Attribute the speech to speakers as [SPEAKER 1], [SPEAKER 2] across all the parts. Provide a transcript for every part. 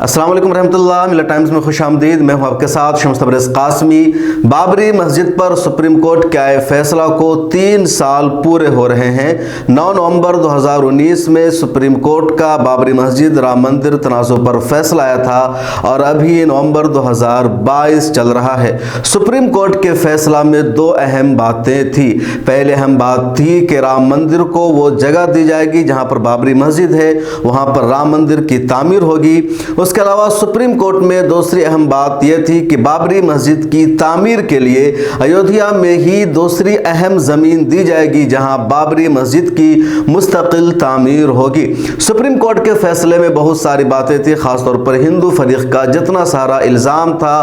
[SPEAKER 1] अस्सलाम वालेकुम रहमतुल्लाह। मिल्लत टाइम्स में खुश आमदीद। मैं हूं आपके साथ शम्स तबरेज़ कासमी। बाबरी मस्जिद पर सुप्रीम कोर्ट के आए फैसला को 3 साल पूरे हो रहे हैं। 9 नवंबर 2019 में सुप्रीम कोर्ट का बाबरी मस्जिद राम मंदिर तनाज़ुर पर फैसला आया था और अभी नवंबर 2022 चल रहा है। सुप्रीम कोर्ट के फैसला में 2 अहम बातें थी। पहले अहम बात थी कि राम मंदिर को वो जगह दी जाएगी जहां पर बाबरी मस्जिद है, वहां पर राम मंदिर की तामीर होगी। उसके अलावा सुप्रीम कोर्ट में दूसरी अहम बात यह थी कि बाबरी मस्जिद की तामीर के लिए अयोध्या में ही दूसरी अहम ज़मीन दी जाएगी जहां बाबरी मस्जिद की मुस्तकिल तामीर होगी। सुप्रीम कोर्ट के फैसले में बहुत सारी बातें थी, ख़ासतौर पर हिंदू फरीक का जितना सारा इल्ज़ाम था,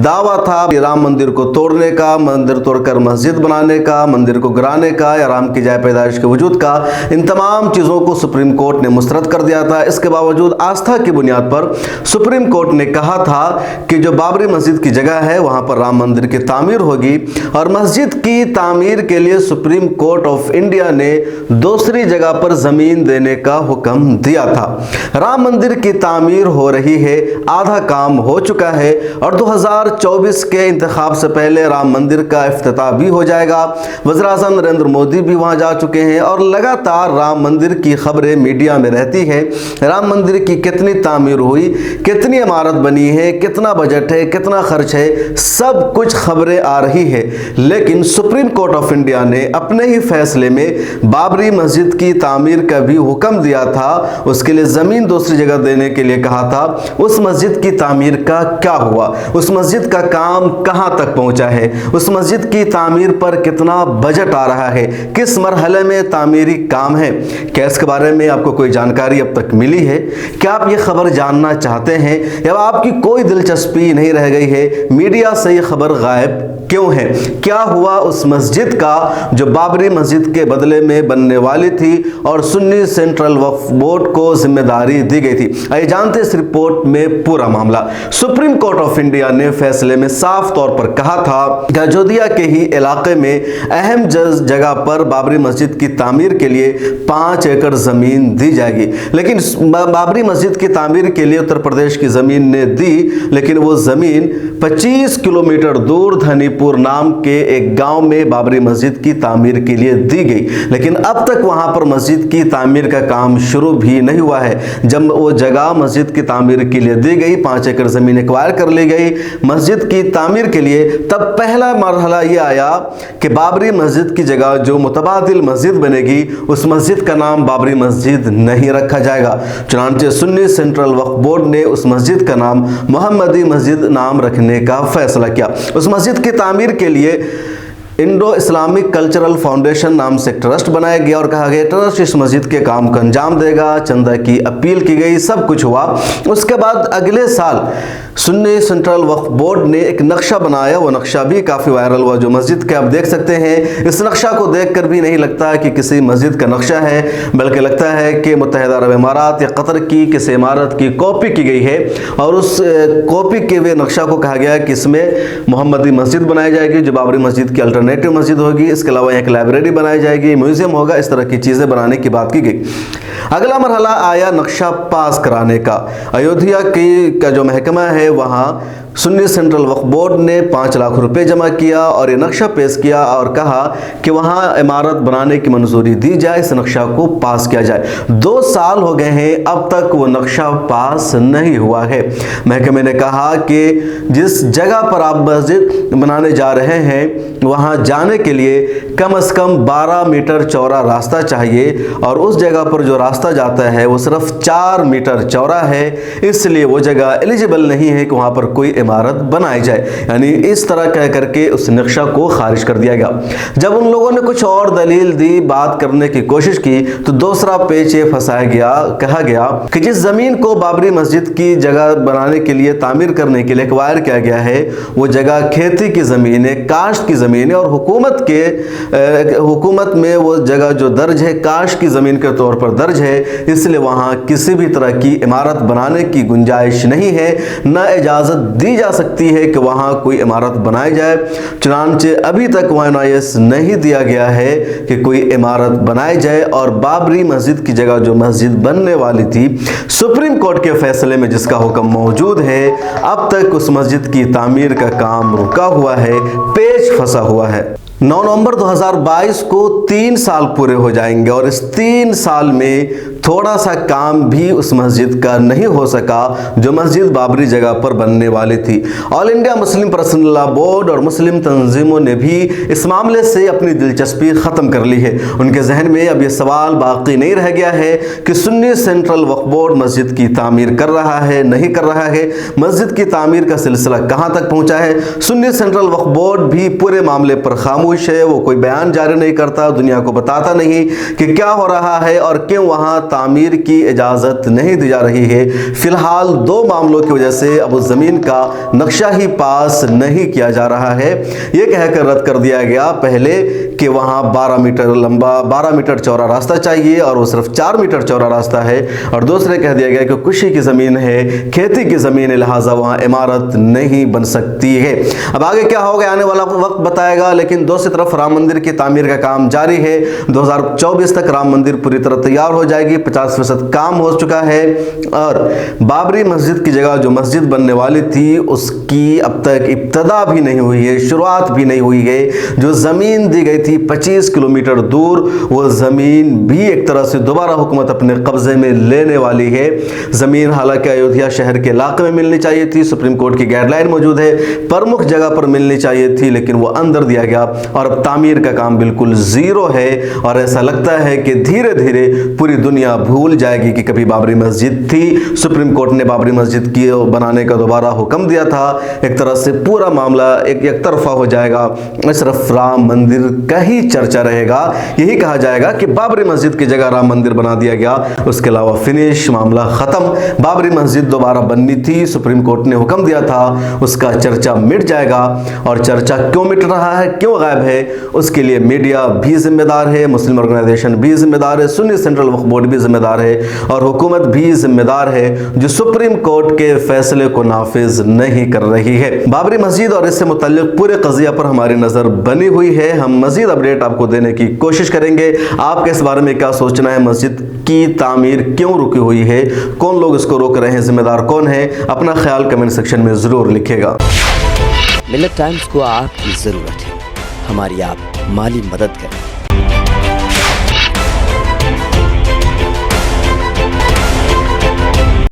[SPEAKER 1] दावा था कि राम मंदिर को तोड़ने का, मंदिर तोड़कर मस्जिद बनाने का, मंदिर को गिराने का या राम की जाए पैदाइश के वजूद का, इन तमाम चीज़ों को सुप्रीम कोर्ट ने मुस्तरद कर दिया था। इसके बावजूद आस्था की बुनियाद पर सुप्रीम कोर्ट ने कहा था कि जो बाबरी मस्जिद की जगह है वहां पर राम मंदिर की तामीर होगी और मस्जिद की तामीर के लिए सुप्रीम कोर्ट ऑफ इंडिया ने दूसरी जगह पर जमीन देने का हुक्म दिया था। राम मंदिर की तामीर हो रही है, आधा काम हो चुका है और 2024 के इंतखाब से पहले राम मंदिर का इफ्तिताह भी हो जाएगा। वज़ीर-ए-आज़म नरेंद्र मोदी भी वहां जा चुके हैं और लगातार राम मंदिर की खबरें मीडिया में रहती है। राम मंदिर की कितनी तामीर हुई, कितनी इमारत बनी है, कितना बजट है, कितना खर्च है, सब कुछ खबरें आ रही है। लेकिन सुप्रीम कोर्ट ऑफ इंडिया ने अपने ही फैसले में बाबरी मस्जिद की तामीर का भी हुक्म दिया था, उसके लिए ज़मीन दूसरी जगह देने के लिए कहा था। उस मस्जिद की तामीर का क्या हुआ, उस मस्जिद का काम कहाँ तक पहुँचा है, उस मस्जिद की तामीर पर कितना बजट आ रहा है, किस मरहले में तामीरी काम है, क्या इसके बारे में आपको कोई जानकारी अब तक मिली है? क्या आप ये खबर जानना चाहते हैं या आपकी कोई दिलचस्पी नहीं रह गई है? मीडिया से ये खबर गायब क्यों है? क्या हुआ उस मस्जिद का जो बाबरी मस्जिद के बदले में बनने वाली थी और सुन्नी सेंट्रल वक्फ बोर्ड को जिम्मेदारी दी गई थी? आइए जानते इस रिपोर्ट में पूरा मामला। सुप्रीम कोर्ट ऑफ इंडिया ने फैसले में साफ तौर पर कहा था कि अयोध्या के ही इलाके में अहम जगह पर बाबरी मस्जिद की तामीर के लिए 5 एकड़ जमीन दी जाएगी। लेकिन बाबरी मस्जिद की तामीर के लिए उत्तर प्रदेश की जमीन ने दी, लेकिन वो जमीन 25 किलोमीटर दूर धनीपुर नाम के एक गांव में बाबरी मस्जिद की तामीर के लिए दी गई। लेकिन अब तक वहां पर मस्जिद की तामीर का काम शुरू भी नहीं हुआ है। जब वो जगह मस्जिद की तामीर के लिए दी गई, 5 एकड़ जमीन एक्वायर कर ली गई मस्जिद की तामीर के लिए, तब पहला मरहला ये आया कि बाबरी मस्जिद की जगह जो मुतबादिल मस्जिद बनेगी उस मस्जिद का नाम बाबरी मस्जिद नहीं रखा जाएगा। चुनांचे सुन्नी सेंट्रल वक्फ बोर्ड ने उस मस्जिद का नाम मोहम्मदी मस्जिद नाम रखने का फैसला किया। उस मस्जिद की तामीर के लिए इंडो इस्लामिक कल्चरल फाउंडेशन नाम से ट्रस्ट बनाया गया और कहा गया ट्रस्ट इस मस्जिद के काम को अंजाम देगा। चंदा की अपील की गई, सब कुछ हुआ। उसके बाद अगले साल सुन्नी सेंट्रल वक्फ बोर्ड ने एक नक्शा बनाया, वो नक्शा भी काफ़ी वायरल हुआ जो मस्जिद के आप देख सकते हैं। इस नक्शा को देखकर भी नहीं लगता कि किसी मस्जिद का नक्शा है, बल्कि लगता है कि मुत्तहिदा अरब इमारात या कतर की किसी इमारत की कॉपी की गई है और उस कॉपी के हुए नक्शा को कहा गया कि इसमें मोहम्मदी मस्जिद बनाई जाएगी जो बाबरी मस्जिद की अल्टरनेटिव मस्जिद होगी। इसके अलावा एक लाइब्रेरी बनाई जाएगी, म्यूजियम होगा, इस तरह की चीज़ें बनाने की बात की गई। अगला मरहला आया नक्शा पास कराने का। अयोध्या का जो महकमा है वहाँ सुन्नी सेंट्रल वक्फ बोर्ड ने 5 लाख रुपए जमा किया और ये नक्शा पेश किया और कहा कि वहाँ इमारत बनाने की मंजूरी दी जाए, इस नक्शा को पास किया जाए। 2 साल हो गए हैं, अब तक वो नक्शा पास नहीं हुआ है। महकमे ने कहा कि जिस जगह पर आप मस्जिद बनाने जा रहे हैं वहाँ जाने के लिए कम से कम 12 मीटर चौड़ा रास्ता चाहिए और उस जगह पर जो रास्ता जाता है वो सिर्फ 4 मीटर चौड़ा है, इसलिए वो जगह एलिजिबल नहीं है कि वहाँ पर कोई इमारत बनाई जाए। यानी इस तरह कह करके उस नक्शा को खारिज कर दिया गया। जब उन लोगों ने कुछ और दलील दी, बात करने की कोशिश की, तो दूसरा पेच ये फंसाया गया। कहा गया कि जिस जमीन को बाबरी मस्जिद की जगह बनाने के लिए, तामीर करने के लिए एक्वायर किया गया है वो जगह खेती की ज़मीन है, काश्त की ज़मीन है और हुकूमत में वो जगह जो दर्ज है काश्त की ज़मीन के तौर पर दर्ज है, इसलिए वहाँ किसी भी तरह की इमारत बनाने की गुंजाइश नहीं है, न इजाज़त दी जा सकती है कि वहाँ कोई इमारत बनाई जाए, चुनांचे अभी तक वहाँ NIS नहीं दिया गया है कि कोई इमारत बनाई जाए। और बाबरी मस्जिद की जगह जो मस्जिद बनने वाली थी, सुप्रीम कोर्ट के फैसले में जिसका हुक्म मौजूद है, अब तक उस मस्जिद की तामीर का काम रुका हुआ है, पेच फंसा हुआ है। 9 नवंबर 2022 को 3 साल पूरे हो जाएंगे और इस 3 साल में थोड़ा सा काम भी उस मस्जिद का नहीं हो सका जो मस्जिद बाबरी जगह पर बनने वाली थी। All India Muslim personal law board और मुस्लिम तंजीमों ने भी इस मामले से अपनी दिलचस्पी ख़त्म कर ली है। उनके जहन में अब ये सवाल बाकी नहीं रह गया है कि सुन्नी सेंट्रल वक्फ बोर्ड मस्जिद की तामीर कर रहा है, नहीं कर रहा है, मस्जिद की तामीर का सिलसिला कहाँ तक पहुँचा है। सुन्नी सेंट्रल वक्फ बोर्ड भी पूरे मामले पर खामोश है, वो कोई बयान जारी नहीं करता, दुनिया को बताता नहीं कि क्या हो रहा है और क्यों वहाँ तामीर की इजाज़त नहीं दी जा रही है। फिलहाल 2 मामलों की वजह से अब उस ज़मीन का नक्शा ही पास नहीं किया जा रहा है। ये कहकर रद्द कर दिया गया पहले कि वहाँ 12 मीटर लंबा 12 मीटर चौड़ा रास्ता चाहिए और वो सिर्फ 4 मीटर चौड़ा रास्ता है, और दूसरे कह दिया गया कि कुशी की ज़मीन है, खेती की ज़मीन है, लिहाजा वहाँ इमारत नहीं बन सकती है। अब आगे क्या होगा आने वाला वक्त बताएगा, लेकिन दूसरी तरफ राम मंदिर की तामीर का काम जारी है। 2024 तक राम मंदिर पूरी तरह तैयार हो जाएगी, 50% काम हो चुका है। और बाबरी मस्जिद की जगह जो मस्जिद बनने वाली थी उसकी अब तक इब्तदा भी नहीं हुई है, शुरुआत भी नहीं हुई है। जो ज़मीन दी गई थी 25 किलोमीटर दूर, वो ज़मीन भी एक तरह से दोबारा हुकूमत अपने कब्ज़े में लेने वाली है। ज़मीन हालांकि अयोध्या शहर के इलाके में मिलनी चाहिए थी, सुप्रीम कोर्ट की गाइडलाइन मौजूद है, प्रमुख जगह पर मिलनी चाहिए थी, लेकिन वो अंदर दिया गया और अब तामीर का काम बिल्कुल ज़ीरो है। और ऐसा लगता है कि धीरे धीरे पूरी दुनिया भूल जाएगी कि कभी बाबरी मस्जिद थी। सुप्रीम कोर्ट ने बाबरी मस्जिद की बनाने का दोबारा हुक्म दिया था। एक तरह से पूरा मामला एक तरफा हो जाएगा, सिर्फ राम मंदिर का ही चर्चा रहेगा। यही कहा जाएगा कि बाबरी मस्जिद की जगह राम मंदिर बना दिया गया, उसके अलावा फिनिश, मामला ख़त्म। बाबरी मस्जिद दोबारा बननी थी, सुप्रीम कोर्ट ने हुक्म दिया था, उसका चर्चा मिट जाएगा। और चर्चा क्यों मिट रहा है, क्यों गायब है, उसके लिए मीडिया भी जिम्मेदार है, मुस्लिम ऑर्गेनाइजेशन भी जिम्मेदार है, सुन्नी सेंट्रल वक्फ बोर्ड भी जिम्मेदार है और हुकूमत भी जिम्मेदार है जो सुप्रीम कोर्ट के फैसले को नाफिज नहीं कर रही है। बाबरी मस्जिद और इससे मुताल्लिक पूरे कज़िया पर हमारी नज़र बनी हुई है। हम मज़ीद अपडेट आपको देने की कोशिश करेंगे। आपके इस बारे में क्या सोचना है, मस्जिद की तामीर क्यों रुकी हुई है, कौन लोग इसको रोक रहे हैं, जिम्मेदार कौन है, अपना ख्याल कमेंट सेक्शन में ज़रूर लिखिएगा।
[SPEAKER 2] मिल्लत टाइम्स को आपकी ज़रूरत है, हमारी आप माली मदद करें।